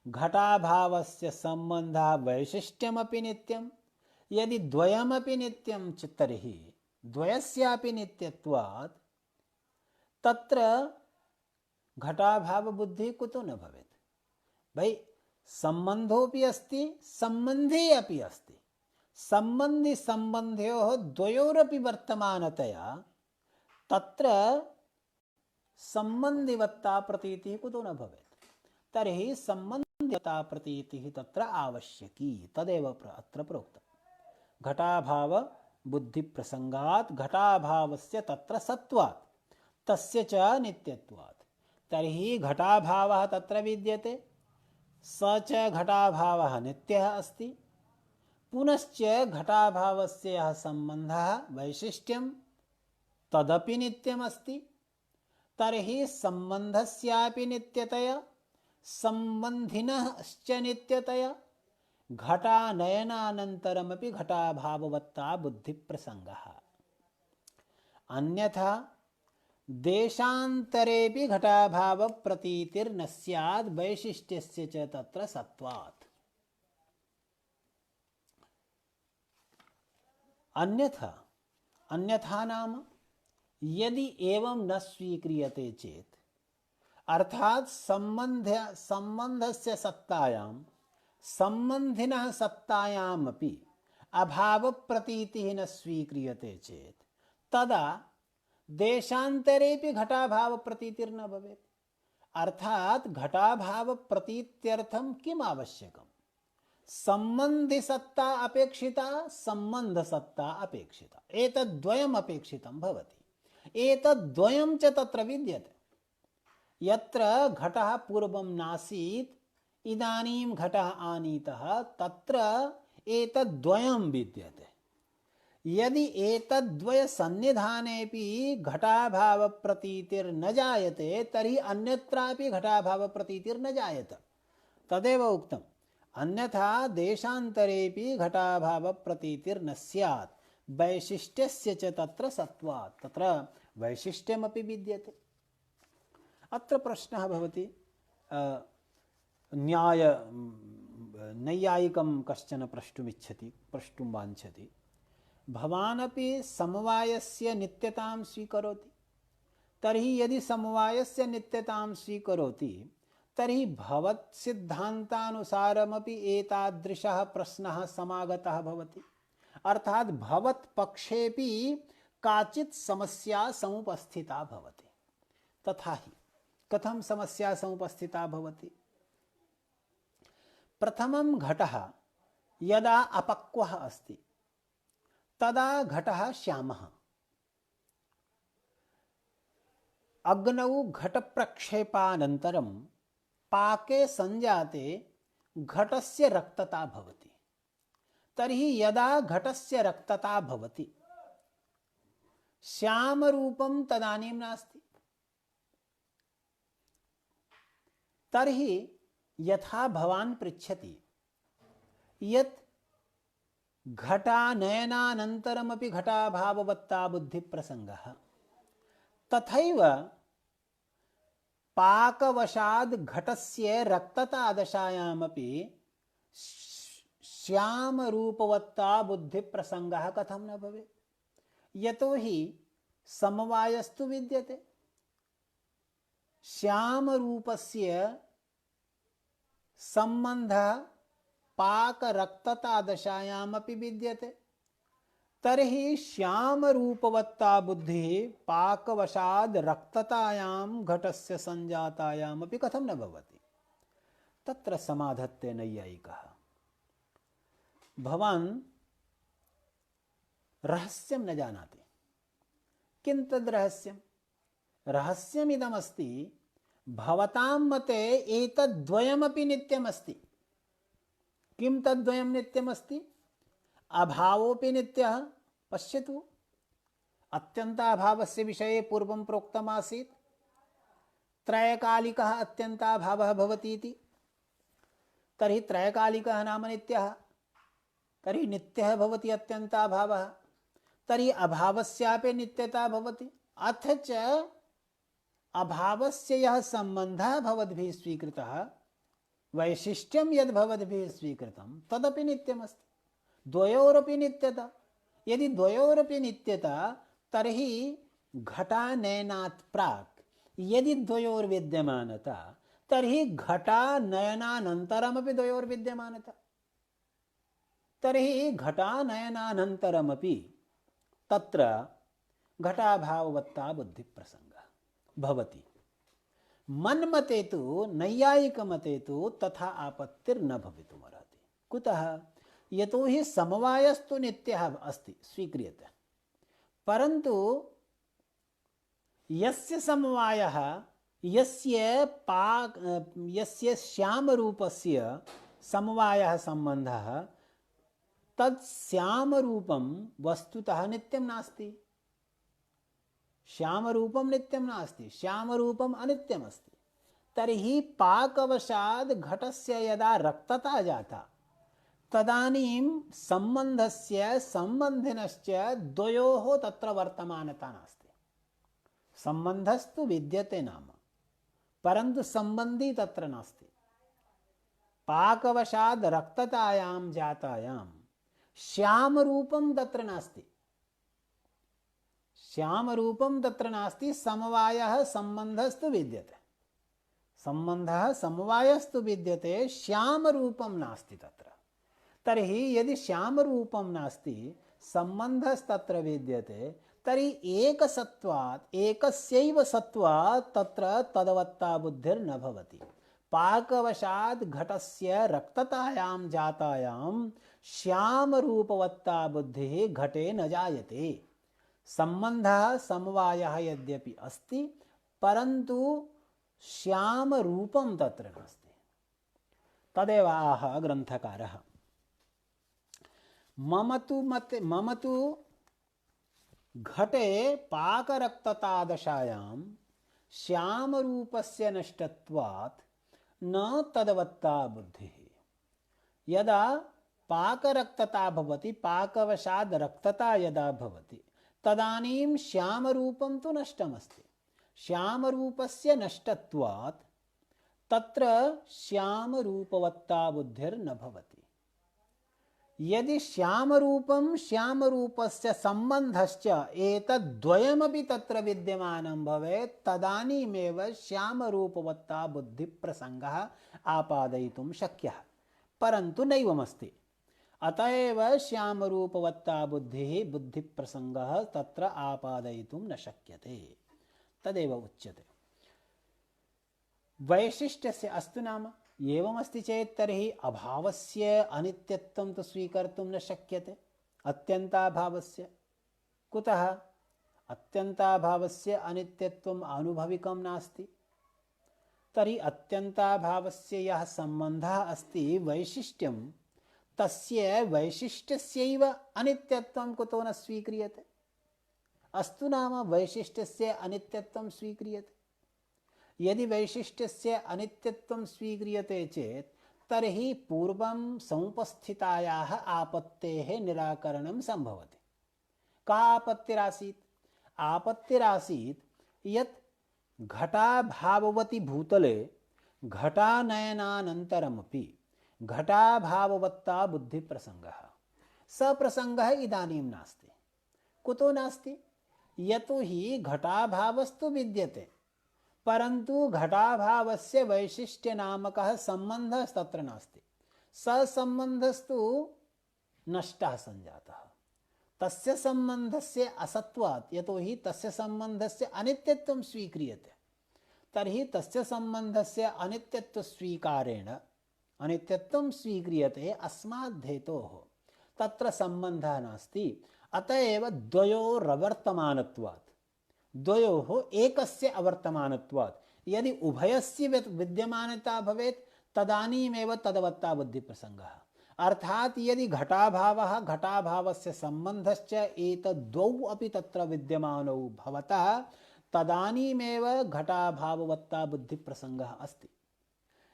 घटाभावस्य सम्बन्धः वैशिष्ट्यमपि नित्यं। यदि द्वयमपि नित्यं तर्हि द्वयस्यापि नित्यत्वात् तत्र घटाभावबुद्धिः कुतो न भवेत्? भाई सम्बन्धोऽपि अस्ति, सम्बन्धी अपि अस्ति। सम्बन्धि सम्बन्धयोः द्वयोरपि वर्तमानतया तत्र सम्बन्धिवत्ता प्रतीतिः कुतो न भवेत्? तर्हि सम्बन्धता प्रतीतिः तत्र आवश्यकी, तदेव अत्र प्रोक्तम्। घटाभाव बुद्धि प्रसंगात् घटाभावस्य तत्र सत्वात् तस्य च नित्यत्वात्। तर्हि घटाभावः तत्र विद्यते, स च घटाभावः नित्यः अस्ति, पुनश्च घटाभावस्य यः सम्बन्धः वैशिष्ट्यं तदपि नित्यमस्ति। तर्हि सम्बन्धस्यापि नित्यतया सम्बन्धिनश्च नित्यतया घटानयनानन्तरमपि घटाभाववत्ता बुद्धिप्रसङ्गः। अन्यथा देशान्तरेऽपि घटाभावप्रतीतिर्न स्यात् वैशिष्ट्यस्य च तत्र सत्वात्। अन्यथा नाम यदि एवं न स्वीक्रियते चेत्, अर्थात संबंधस्य सत्तायां सम्बन्धिनः सत्तायामपि अभाव प्रतीतिः न स्वीक्रियते चेत् तदा देशान्तरेऽपि घटाभाव प्रतीतिर्न भवेत्। अर्थात घटाभाव प्रतीत्यर्थं किम् आवश्यकम्? संबंधि सत्ता अपेक्षिता, संबंध सत्ता अपेक्षिता, एतद्द्वयम् अपेक्षितं भवति। एतद्द्वयं च तत्र विद्यते। यत्र घटः पूर्वं नासीत्, इदानीं घटः आनीतः, तत्र एतद्द्वयं विद्यते। यदि एतद्द्वय सन्निधानेऽपि घटाभाव प्रतीतिर्न जायते तर्हि अन्यत्रापि घटाभाव प्रतीतिर्न जायते। तदेव उक्तम्, अन्यथा देशान्तरेऽपि घटाभाव प्रतीतिर्न स्यात् वैशिष्ट्यस्य च तत्र सत्वात्। तत्र वैशिष्ट्यमपि विद्यते। अत्र प्रश्नः भवति, नैयायिकं कश्चन प्रष्टुं वाञ्छति, भवानपि समवायस्य नित्यतां स्वीकरोति। तर्हि यदि समवायस्य नित्यतां स्वीकरोति तर्हि भवत् सिद्धान्तानुसारमपि एतादृशः प्रश्नः समागतः भवति। अर्थात भवत् पक्षेपि काचित् समस्या समुपस्थिता भवति। तथा हि कथं समस्या समुपस्थिता भवति? प्रथमं घटः यदा अपक्वः अस्ति तदा घटः श्यामः। अग्नौ घटप्रक्षेपानन्तरं पाके संजाते घटस्य रक्तता भवति। तर्हि यदा घटस्य रक्तता भवति श्यामरूपं तदानीं नास्ति। तर्हि यथा भवान् पृच्छति यत् घटानयनानन्तरमपि घटाभाववत्ता बुद्धिप्रसङ्गः, तथैव पाकवशाद् घटस्य रक्ततादशायामपि श्यामरूपवत्ता बुद्धिप्रसङ्गः कथं न भवेत्? यतोहि समवायस्तु विद्यते। श्यामरूपस्य सम्बन्धः पाकरक्ततादशायामपि विद्यते। तर्हि श्यामरूपवत्ता बुद्धिः पाकवशाद् रक्ततायां घटस्य संजातायामपि कथं न भवति? तत्र समाधत्ते नैयायिकः। भवान् रहस्यं न जानाति। किं तद् रहस्यं? रहस्यमिदमस्ति, भवतां मते एतद्द्वयमपि नित्यमस्ति। किं तद्द्वयं नित्यमस्ति? अभावोऽपि नित्यः। पश्यतु, अत्यन्ताभावस्य विषये पूर्वं प्रोक्तमासीत्, त्रयकालिकः अत्यन्ताभावः भवति इति। तर्हि त्रयकालिकः नाम नित्यः, तर्हि नित्यः भवति अत्यन्ताभावः। तर्हि अभावस्यापि नित्यता भवति। अथ च अभावस्य यः सम्बन्धः भवद्भिः स्वीकृतः, वैशिष्ट्यं यद् भवद्भिः स्वीकृतं तदपि नित्यमस्ति। द्वयोरपि नित्यता। यदि द्वयोरपि नित्यता तर्हि घटानयनात् प्राक् यदि द्वयोर्विद्यमानता तर्हि घटानयनानन्तरमपि द्वयोर्विद्यमानता। तर्हि घटानयनानन्तरमपि तत्र घटाभाववत्ता बुद्धिप्रसङ्गः भवति। मन्मते तु नैयायिकमते तु तथा आपत्तिर्न भवितुमर्हति। कुतः? यतोहि समवायस्तु नित्यः अस्ति, स्वीक्रियते, परन्तु यस्य समवायः यस्य श्यामरूपस्य समवायः सम्बन्धः तत् श्यामरूपं वस्तुतः नित्यं नास्ति। श्यामरूपं नित्यं नास्ति, श्यामरूपम् अनित्यम् अस्ति। तर्हि पाकवशात् घटस्य यदा रक्तता जाता तदानीं सम्बन्धस्य सम्बन्धिनश्च द्वयोः तत्र वर्तमानता नास्ति। सम्बन्धस्तु विद्यते नाम, परन्तु सम्बन्धी तत्र नास्ति। पाकवशात् रक्ततायां जातायां श्यामरूपं तत्र नास्ति, श्यामरूपं तत्र नास्ति, समवायः सम्बन्धस्तु विद्यते, सम्बन्धः समवायस्तु विद्यते, श्यामरूपं नास्ति तत्र। तर्हि यदि श्यामरूपं नास्ति, सम्बन्धस्तत्र विद्यते, तर्हि एकसत्वात् एकस्यैव सत्वात् तत्र तदवत्ता बुद्धिर्न भवति। पाकवशात् घटस्य रक्ततायां जातायां श्यामरूपवत्ता बुद्धिः घटे न जायते। सम्बन्धः समवायः यद्यपि अस्ति, परन्तु श्यामरूपं तत्र नास्ति। तदेव आह ग्रन्थकारः। मम तु घटे पाकरक्ततादशायां श्यामरूपस्य नष्टत्वात् न तदवत्ता बुद्धिः। यदा पाकरक्तता भवति, पाकवशाद् रक्तता यदा भवति, तदानीं श्यामरूपं तु नष्टमस्ति। श्यामरूपस्य नष्टत्वात् तत्र श्यामरूपवत्ता बुद्धिर्न भवति। यदि श्यामरूपं श्यामरूपस्य सम्बन्धश्च एतद्द्वयमपि तत्र विद्यमानं भवेत्, तदानीमेव श्यामरूपवत्ता बुद्धिप्रसङ्गः आपादयितुं शक्यः, परन्तु नैवमस्ति। अतः एव श्यामरूपवत्ता बुद्धिः बुद्धिप्रसङ्गः तत्र आपादयितुं न शक्यते। तदेव उच्यते। वैशिष्ट्यस्य अस्तु नाम एवमस्ति चेत् तर्हि अभावस्य अनित्यत्वं तु स्वीकर्तुं न शक्यते अत्यन्ताभावस्य। कुतः? अत्यन्ताभावस्य अनित्यत्वम् आनुभविकं नास्ति। तर्हि अत्यन्ताभावस्य यः सम्बन्धः अस्ति वैशिष्ट्यं, तस्य वैशिष्ट्यस्यैव अनित्यत्वं कुतो न स्वीक्रियते? अस्तु नाम वैशिष्ट्यस्य अनित्यत्वं स्वीक्रियते। यदि वैशिष्ट्यस्य अनित्यत्वं स्वीक्रियते चेत् तर्हि पूर्वं समुपस्थितायाः आपत्तेः निराकरणं संभवति। का आपत्तिरासीत्? आपत्तिरासीत् यत् घटाभाववति भूतले घटानयनानन्तरमपि घटाभाववत्ता बुद्धिप्रसङ्गः, स प्रसङ्गः इदानीं नास्ति। कुतो नास्ति? यतोहि घटाभावस्तु विद्यते, परन्तु घटाभावस्य वैशिष्ट्यनामकः सम्बन्धः तत्र नास्ति। स सम्बन्धस्तु नष्टः सञ्जातः। तस्य सम्बन्धस्य असत्वात्, यतोहि तस्य सम्बन्धस्य अनित्यत्वं स्वीक्रियते, तर्हि तस्य सम्बन्धस्य अनित्यत्वस्वीकारेण अनित्यत्वं स्वीक्रियते अस्माद् हेतोः तत्र सम्बन्धः नास्ति। अतः एव द्वयोरवर्तमानत्वात्, द्वयोः एकस्य अवर्तमानत्वात् यदि उभयस्य विद्यमानता भवेत् तदानीमेव तदवत्ता बुद्धिप्रसङ्गः। अर्थात् यदि घटाभावः घटाभावस्य सम्बन्धश्च एतद्द्वौ अपि तत्र विद्यमानौ भवतः तदानीमेव घटाभाववत्ता बुद्धिप्रसङ्गः अस्ति।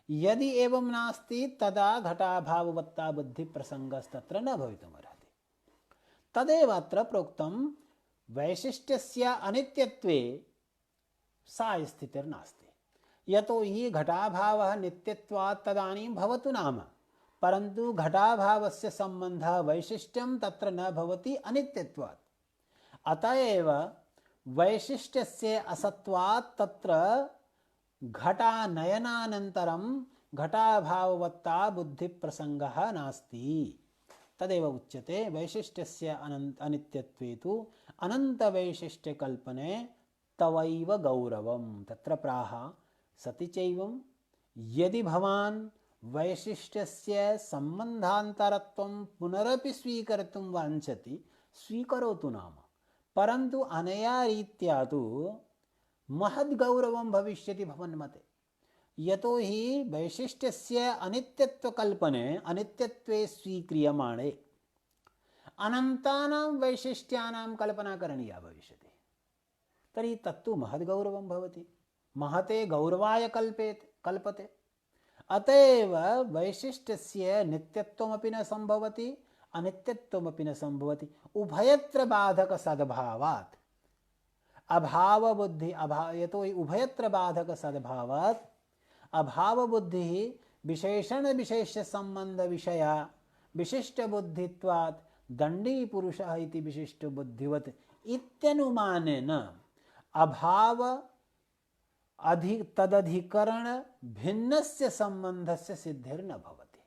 यदि एवं नास्ति तदा घटाभाववत्ता बुद्धिप्रसङ्गस्तत्र न भवितुमर्हति। तदेव अत्र प्रोक्तं वैशिष्ट्यस्य अनित्यत्वे सा स्थितिर्नास्ति। यतोहि घटाभावः नित्यत्वात् तदानीं भवतु नाम, परन्तु घटाभावस्य सम्बन्धः वैशिष्ट्यं तत्र न भवति अनित्यत्वात्। अतः एव वैशिष्ट्यस्य असत्वात् तत्र घटानयनानन्तरं घटाभाववत्ता बुद्धिप्रसङ्गः नास्ति। तदेव उच्यते वैशिष्ट्यस्य अनित्यत्वे तु अनन्तवैशिष्ट्यकल्पने तवैव गौरवं। तत्र प्राह सति चैवं यदि भवान् वैशिष्ट्यस्य सम्बन्धान्तरत्वं पुनरपि स्वीकर्तुं वाञ्छति स्वीकरोतु नाम, परन्तु अनया रीत्या तु महद्गौरवं भविष्यति भवन्मते। यतो हि वैशिष्ट्यस्य अनित्यत्वकल्पने अनित्यत्वे स्वीक्रियमाणे अनन्तानां वैशिष्ट्यानां कल्पना करणीया भविष्यति, तर्हि तत्तु महद्गौरवं भवति, महते गौरवाय कल्पते। अत एव वैशिष्ट्यस्य नित्यत्वमपि न सम्भवति अनित्यत्वमपि न सम्भवति। उभयत्र बाधक सद्भावात् अभाव बुद्धि यतो हि उभयत्र बाधक सद्भावात् अभाव बुद्धि विशेषण विशेष्य संबंध विषया विशिष्ट बुद्धित्वात् दंडी पुरुषः इति विशिष्ट बुद्धिवत् इत्यनुमानेन अभाव तदधिकरण भिन्नस्य संबंधस्य सिद्धिर्न भवति।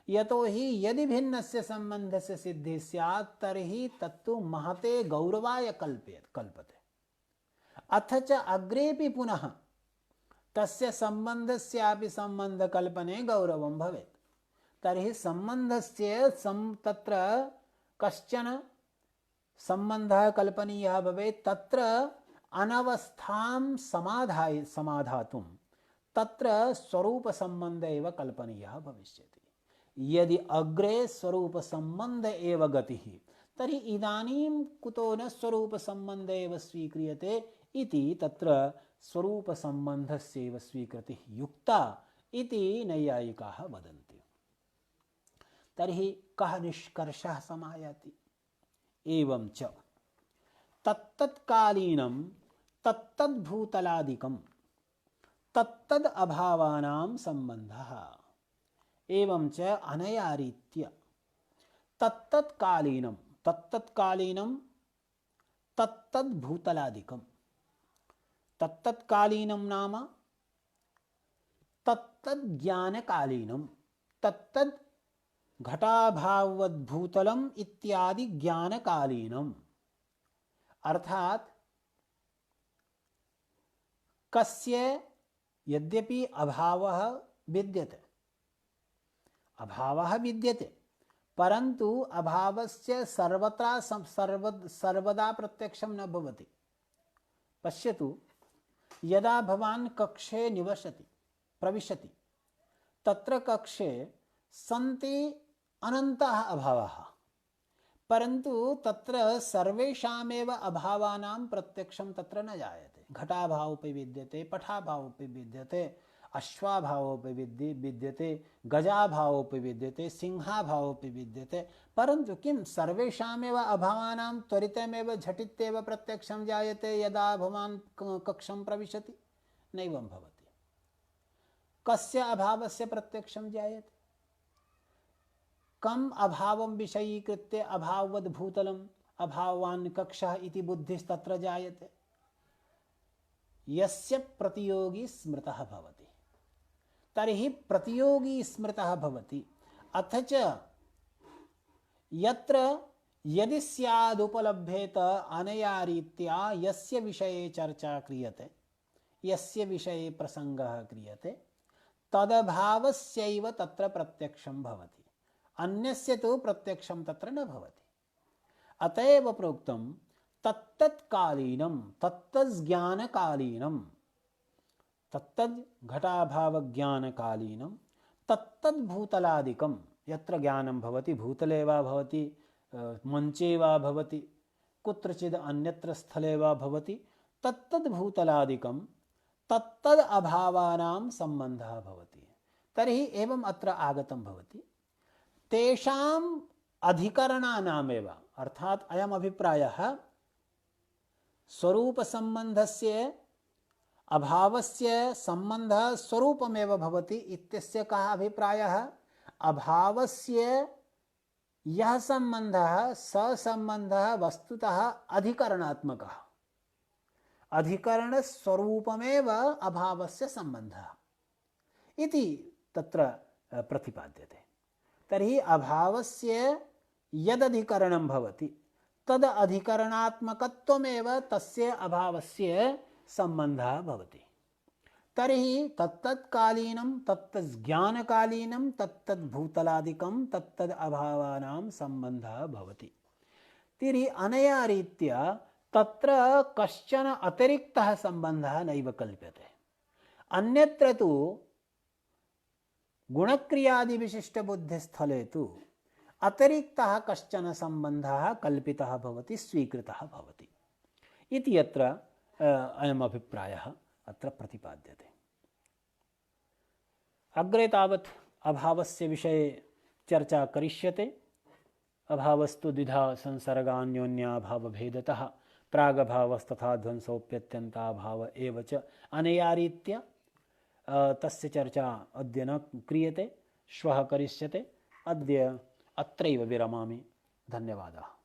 यतो हि यदि भिन्नस्य संबंधस्य सिद्धि स्यात् तर्हि तत्तु महते गौरवाय कल्पते। अथ च अग्रेपि पुनः तस्य संबंधस्यापि संबंधकल्पने गौरवं भवेत्। तर्हि संबंधस्य तत्र कश्चन संबंधः कल्पनीयः भवेत्, तत्र अनवस्थां समाधातुं तत्र स्वरूप संबंध एव कल्पनीयः भविष्यति। यदि अग्रे स्वरूप संबंध एव गतिः तर्हि इदानीं कुतो न स्वरूप संबंध एव स्वीक्रियते इति तत्र स्वरूप संबंधस्यैव स्वीकृतिः युक्ता इति नैयायिकाः वदन्ति। तर्हि कः निष्कर्षः समायाति? एवं च तत्तत्कालीनं तत्तद्भूतलादिकं तत्तद् अभावानां संबंधः। एवं च अनया रीत्या तत्तत्कालीनं तत्तद्भूतलादिकं, तत्तत्कालीनं नाम तत्तज्ञानकालीनं, तत्तद् घटाभाववद्भूतलम् इत्यादि ज्ञानकालीनम्। अर्थात कस्य यद्यपि अभावः विद्यते परन्तु अभावस्य सर्वदा प्रत्यक्षं न भवति। पश्यतु, यदा भवान् कक्षे प्रविशति तत्र कक्षे सन्ति अनन्ताः अभावाः, परन्तु तत्र सर्वेषामेव अभावानां प्रत्यक्षं तत्र न जायते। घटाभावोपि विद्यते, पठाभावोपि विद्यते, अश्वाभावोपि विद्यते, गजाभावोपि विद्यते, सिंहाभावोपि विद्यते, परन्तु किं सर्वेषामेव अभावानां त्वरितमेव झटित्येव प्रत्यक्षं जायते यदा भवान् कक्षं प्रविशति? नैवं भवति। कस्य अभावस्य प्रत्यक्षं जायते? कम अभावं विषयीकृत्य अभाववद्भूतलम् अभावान् कक्षः इति बुद्धिस्तत्र जायते? यस्य प्रतियोगी स्मृतः भवति। तर्हि प्रतियोगी स्मृतः भवति। अथ च यत्र यदि स्यादुपलभ्येत अनया रीत्या यस्य विषये चर्चा क्रियते, यस्य विषये प्रसंगः क्रियते, तदभावस्यैव तत्र प्रत्यक्षं भवति, अन्यस्य तु प्रत्यक्षं तत्र न भवति। अतएव प्रोक्तं तत्तत्कालीनं तत्तज्ञानकालीनं, तत्तद् घटाभावज्ञानकालीनं, तत्तद्भूतलादिकं, यत्र ज्ञानं भवति भूतले वा भवति, मञ्चे वा भवति, कुत्रचित् अन्यत्र स्थले वा भवति, तत्तद्भूतलादिकं तत्तद् अभावानां सम्बन्धः भवति। तर्हि एवम् अत्र आगतं भवति, तेषाम् अधिकरणानामेव, अर्थात अयम् अभिप्रायः स्वरूप संबंधस्य अभावस्य संबंधः स्वरूपमेव भवति इत्यस्य कः अभिप्रायः? अभावस्य यः संबंधः स संबंधः वस्तुतः अधिकरणात्मकः, अधिकरण स्वरूपमेव अभावस्य संबंधः इति तत्र प्रतिपाद्यते। तर्हि अभावस्य यदधिकरणं भवति तद अधिकरणात्मकत्वमेव तस्य अभावस्य संबंधः भवति। तर्हि तत्तत्कालीनं तत्तज्ज्ञानकालीनं तत्तद्भूतलादिकं तत्तद् अभावानां सम्बन्धः भवति। तर्हि अनया रीत्या तत्र कश्चन अतिरिक्तः सम्बन्धः नैव कल्प्यते। अन्यत्र तु गुणक्रियादिविशिष्टबुद्धिस्थले तु अतिरिक्तः कश्चन सम्बन्धः कल्पितः भवति, स्वीकृतः भवति इति अत्र अयम् अभिप्रायः अत्र प्रतिपाद्यते। अग्रे तावत् अभावस्य विषये चर्चा करिष्यते। अभावस्तु द्विधा संसर्गान्योन्याभावभेदतः प्रागभावस्तथा ध्वंसोऽप्यत्यन्ताभाव एव च अनया रीत्या तस्य चर्चा अद्य न क्रियते, श्वः करिष्यते। अद्य अत्रैव विरमामि। धन्यवादाः।